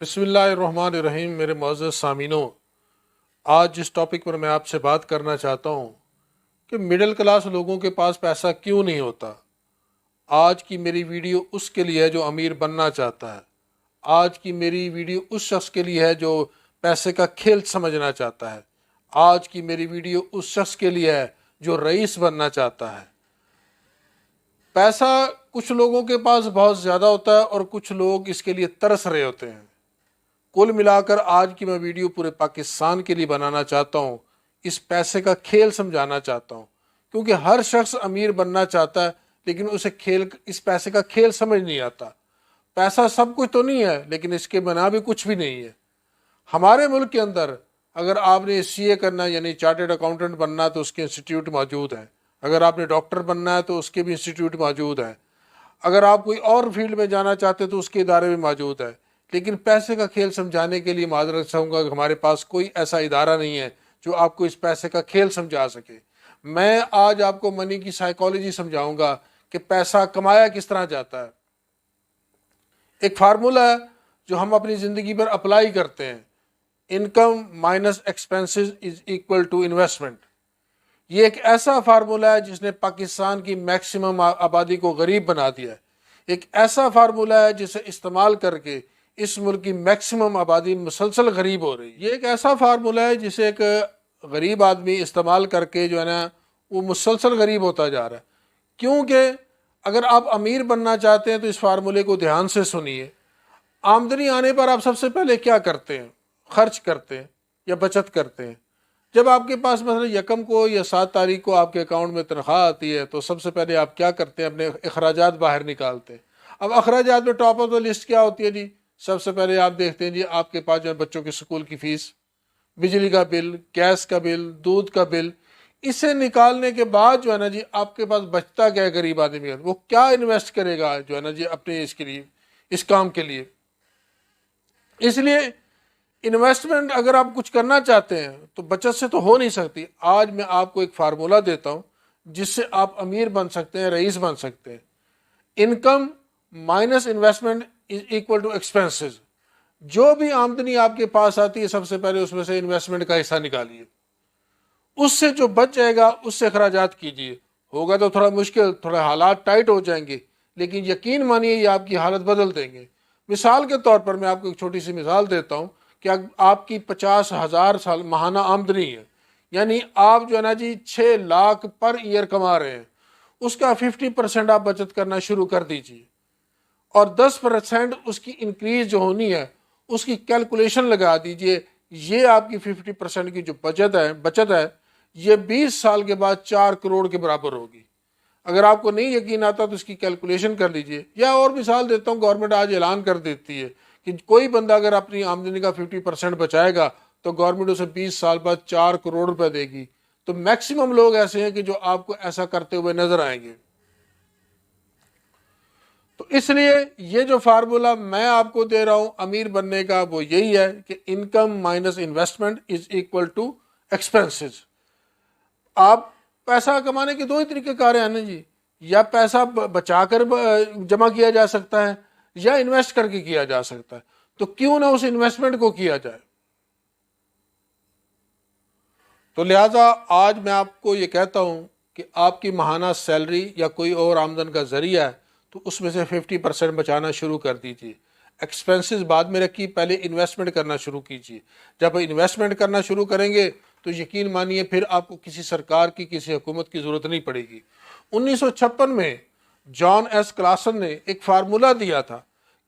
بسم اللہ الرحمن الرحیم۔ میرے معزز سامعینوں، آج جس ٹاپک پر میں آپ سے بات کرنا چاہتا ہوں کہ مڈل کلاس لوگوں کے پاس پیسہ کیوں نہیں ہوتا۔ آج کی میری ویڈیو اس کے لیے ہے جو امیر بننا چاہتا ہے۔ آج کی میری ویڈیو اس شخص کے لیے ہے جو پیسے کا کھیل سمجھنا چاہتا ہے۔ آج کی میری ویڈیو اس شخص کے لیے ہے جو رئیس بننا چاہتا ہے۔ پیسہ کچھ لوگوں کے پاس بہت زیادہ ہوتا ہے اور کچھ لوگ اس کے لیے ترس رہے ہوتے ہیں۔ کل ملا کر آج کی میں ویڈیو پورے پاکستان کے لیے بنانا چاہتا ہوں، اس پیسے کا کھیل سمجھانا چاہتا ہوں، کیونکہ ہر شخص امیر بننا چاہتا ہے لیکن اسے اس پیسے کا کھیل سمجھ نہیں آتا۔ پیسہ سب کچھ تو نہیں ہے لیکن اس کے بنا بھی کچھ بھی نہیں ہے۔ ہمارے ملک کے اندر اگر آپ نے CA کرنا ہے یعنی چارٹرڈ اکاؤنٹنٹ بننا ہے تو اس کے انسٹیٹیوٹ موجود ہیں۔ اگر آپ نے ڈاکٹر بننا ہے تو اس کے بھی انسٹیٹیوٹ موجود ہیں۔ اگر آپ کوئی اور فیلڈ میں جانا چاہتے تو اس کے ادارے بھی موجود ہیں۔ لیکن پیسے کا کھیل سمجھانے کے لیے معذرت چاہوں گا کہ ہمارے پاس کوئی ایسا ادارہ نہیں ہے جو آپ کو اس پیسے کا کھیل سمجھا سکے۔ میں آج آپ کو منی کی سائیکالوجی سمجھاؤں گا کہ پیسہ کمایا کس طرح جاتا ہے۔ ایک فارمولا ہے جو ہم اپنی زندگی پر اپلائی کرتے ہیں، income minus expenses is equal to investment. یہ ایک ایسا فارمولا ہے جس نے پاکستان کی میکسیمم آبادی کو غریب بنا دیا ہے۔ ایک ایسا فارمولا ہے جسے استعمال کر کے اس ملک کی میکسیمم آبادی مسلسل غریب ہو رہی ہے۔ یہ ایک ایسا فارمولا ہے جسے ایک غریب آدمی استعمال کر کے جو ہے نا وہ مسلسل غریب ہوتا جا رہا ہے۔ کیونکہ اگر آپ امیر بننا چاہتے ہیں تو اس فارمولے کو دھیان سے سنیے۔ آمدنی آنے پر آپ سب سے پہلے کیا کرتے ہیں؟ خرچ کرتے ہیں یا بچت کرتے ہیں۔ جب آپ کے پاس مثلا 1 کو یا 7 تاریخ کو آپ کے اکاؤنٹ میں تنخواہ آتی ہے تو سب سے پہلے آپ کیا کرتے ہیں؟ اپنے اخراجات باہر نکالتے ہیں۔ اب اخراجات میں ٹاپ اپ لسٹ کیا ہوتی ہے جی؟ سب سے پہلے آپ دیکھتے ہیں جی آپ کے پاس جو ہے بچوں کے سکول کی فیس، بجلی کا بل، گیس کا بل، دودھ کا بل۔ اسے نکالنے کے بعد جو ہے نا جی آپ کے پاس بچتا کیا ہے غریب آدمی؟ وہ کیا انویسٹ کرے گا جو ہے نا جی اپنے اس کے لیے، اس کام کے لیے۔ اس لیے انویسٹمنٹ اگر آپ کچھ کرنا چاہتے ہیں تو بچت سے تو ہو نہیں سکتی۔ آج میں آپ کو ایک فارمولہ دیتا ہوں جس سے آپ امیر بن سکتے ہیں، رئیس بن سکتے ہیں۔ Income minus investment is equal to expenses. جو بھی آمدنی آپ کے پاس آتی ہے سب سے پہلے اس میں سے انویسٹمنٹ کا حصہ نکالیے، اس سے جو بچ جائے گا اس سے اخراجات کیجیے۔ ہوگا تو تھوڑا مشکل، تھوڑا حالات ٹائٹ ہو جائیں گے لیکن یقین مانیے یہ آپ کی حالت بدل دیں گے۔ مثال کے طور پر میں آپ کو ایک چھوٹی سی مثال دیتا ہوں کہ آپ کی 50,000 سال ماہانہ آمدنی ہے، یعنی آپ جو ہے نا جی 6 لاکھ پر ایئر کما رہے ہیں، اس کا 50% آپ بچت کرنا شروع کر دیجیے اور 10% اس کی انکریز جو ہونی ہے اس کی کیلکولیشن لگا دیجیے۔ یہ آپ کی 50% کی جو بچت ہے یہ 20 سال کے بعد 4 کروڑ کے برابر ہوگی۔ اگر آپ کو نہیں یقین آتا تو اس کی کیلکولیشن کر لیجئے۔ یا اور مثال دیتا ہوں، گورنمنٹ آج اعلان کر دیتی ہے کہ کوئی بندہ اگر اپنی آمدنی کا 50% بچائے گا تو گورنمنٹ اسے 20 سال بعد 4 کروڑ روپے دے گی۔ تو میکسیمم لوگ ایسے ہیں کہ جو آپ کو ایسا کرتے ہوئے نظر آئیں گے۔ تو اس لیے یہ جو فارمولا میں آپ کو دے رہا ہوں امیر بننے کا وہ یہی ہے کہ income minus investment is equal to expenses. آپ پیسہ کمانے کے 2 ہی طریقے کار ہیں نا جی، یا پیسہ بچا کر جمع کیا جا سکتا ہے یا انویسٹ کر کے کیا جا سکتا ہے۔ تو کیوں نہ اس انویسٹمنٹ کو کیا جائے؟ تو لہٰذا آج میں آپ کو یہ کہتا ہوں کہ آپ کی ماہانہ سیلری یا کوئی اور آمدن کا ذریعہ ہے تو اس میں سے 50% بچانا شروع کر دیجیے۔ ایکسپینسز بعد میں رکھیے، پہلے انویسٹمنٹ کرنا شروع کیجیے۔ جب انویسٹمنٹ کرنا شروع کریں گے تو یقین مانیے پھر آپ کو کسی سرکار کی، کسی حکومت کی ضرورت نہیں پڑے گی۔ 1956 میں جان ایس کلاسن نے ایک فارمولہ دیا تھا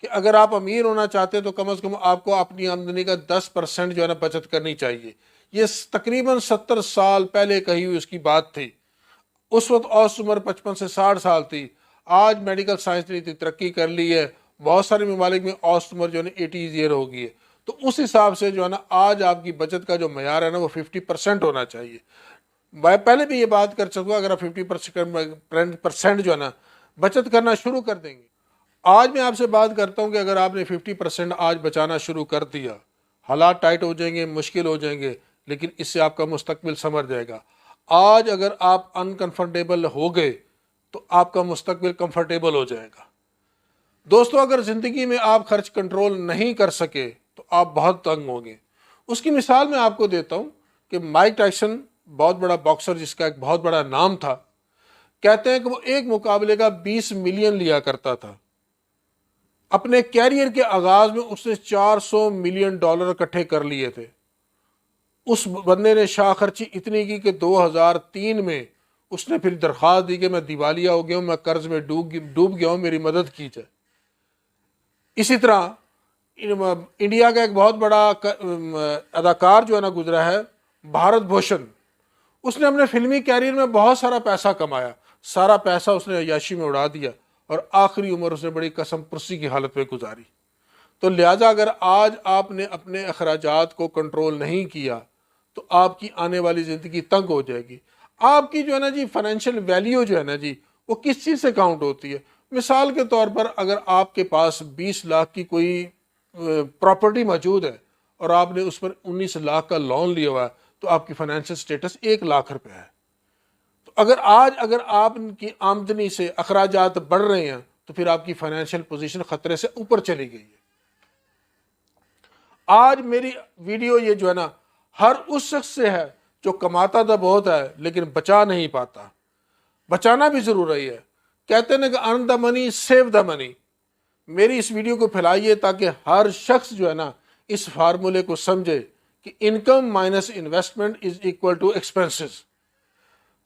کہ اگر آپ امیر ہونا چاہتے ہیں تو کم از کم آپ کو اپنی آمدنی کا 10% جو ہے نا بچت کرنی چاہیے۔ یہ تقریباً 70 سال پہلے کہی ہوئی اس کی بات تھی۔ اس وقت اوسط عمر 55 سے 60 سال تھی۔ آج میڈیکل سائنس نے اتنی ترقی کر لی ہے، بہت سارے ممالک میں اوسط عمر جو ہے نا 80 ایئر ہو گئی ہے۔ تو اس حساب سے جو ہے نا آج آپ کی بچت کا جو معیار ہے نا وہ 50% ہونا چاہیے۔ میں پہلے بھی یہ بات کر چکا، اگر آپ 50% جو ہے نا بچت کرنا شروع کر دیں گے۔ آج میں آپ سے بات کرتا ہوں کہ اگر آپ نے 50% آج بچانا شروع کر دیا، حالات ٹائٹ ہو جائیں گے، مشکل ہو جائیں گے لیکن اس سے آپ کا مستقبل سنور جائے گا۔ آج اگر آپ انکمفرٹیبل ہو گئے تو آپ کا مستقبل کمفرٹیبل ہو جائے گا۔ دوستو، اگر زندگی میں آپ خرچ کنٹرول نہیں کر سکے آپ بہت تنگ ہوں گے۔ اس کی مثال میں آپ کو دیتا ہوں کہ مائک ٹائسن بہت بڑا باکسر جس کا ایک بہت بڑا نام تھا، کہتے ہیں کہ وہ ایک مقابلے کا 20 ملین لیا کرتا تھا۔ اپنے کیریئر کے آغاز میں اس نے 400 ملین ڈالر اکٹھے کر لیے تھے۔ اس بندے نے شاہ خرچی اتنی کی کہ 2003 میں اس نے پھر درخواست دی کہ میں دیوالیہ ہو گیا ہوں، میں قرض میں ڈوب گیا ہوں، میری مدد کی جائے۔ اسی طرح انڈیا کا ایک بہت بڑا اداکار جو ہے نا گزرا ہے، بھارت بھوشن، اس نے اپنے فلمی کیریئر میں بہت سارا پیسہ کمایا، سارا پیسہ اس نے عیاشی میں اڑا دیا اور آخری عمر اس نے بڑی قسم پرسی کی حالت میں گزاری۔ تو لہٰذا اگر آج آپ نے اپنے اخراجات کو کنٹرول نہیں کیا تو آپ کی آنے والی زندگی تنگ ہو جائے گی۔ آپ کی جو ہے نا جی فائنینشیل ویلیو جو ہے نا جی وہ کس چیز سے کاؤنٹ ہوتی ہے؟ مثال کے طور پر اگر آپ کے پاس 20 لاکھ کی کوئی پراپرٹی موجود ہے اور آپ نے اس پر 19 لاکھ کا لون لیا ہوا ہے تو آپ کی فائنینشیل سٹیٹس 1 لاکھ روپے ہے۔ تو اگر آپ کی آمدنی سے اخراجات بڑھ رہے ہیں تو پھر آپ کی فائنینشیل پوزیشن خطرے سے اوپر چلی گئی ہے۔ آج میری ویڈیو یہ جو ہے نا ہر اس شخص سے ہے جو کماتا تو بہت ہے لیکن بچا نہیں پاتا۔ بچانا بھی ضروری ہے۔ کہتے ہیں کہ ارن دا منی سیو دا منی۔ میری اس ویڈیو کو پھیلائیے تاکہ ہر شخص جو ہے نا اس فارمولے کو سمجھے کہ income minus investment is equal to expenses.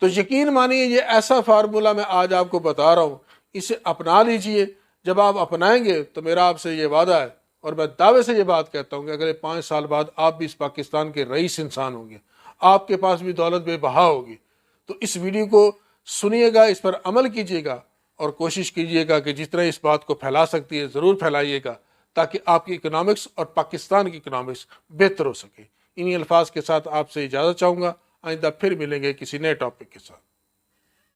تو یقین مانیے یہ ایسا فارمولہ میں آج آپ کو بتا رہا ہوں، اسے اپنا لیجئے۔ جب آپ اپنائیں گے تو میرا آپ سے یہ وعدہ ہے اور میں دعوے سے یہ بات کہتا ہوں کہ اگلے 5 سال بعد آپ بھی اس پاکستان کے رئیس انسان ہوں گے، آپ کے پاس بھی دولت بے بہا ہوگی۔ تو اس ویڈیو کو سنیے گا، اس پر عمل کیجیے گا اور کوشش کیجیے گا کہ جس طرح اس بات کو پھیلا سکتی ہے ضرور پھیلائیے گا تاکہ آپ کی اکنامکس اور پاکستان کی اکنامکس بہتر ہو سکے۔ انہی الفاظ کے ساتھ آپ سے اجازت چاہوں گا، آئندہ پھر ملیں گے کسی نئے ٹاپک کے ساتھ۔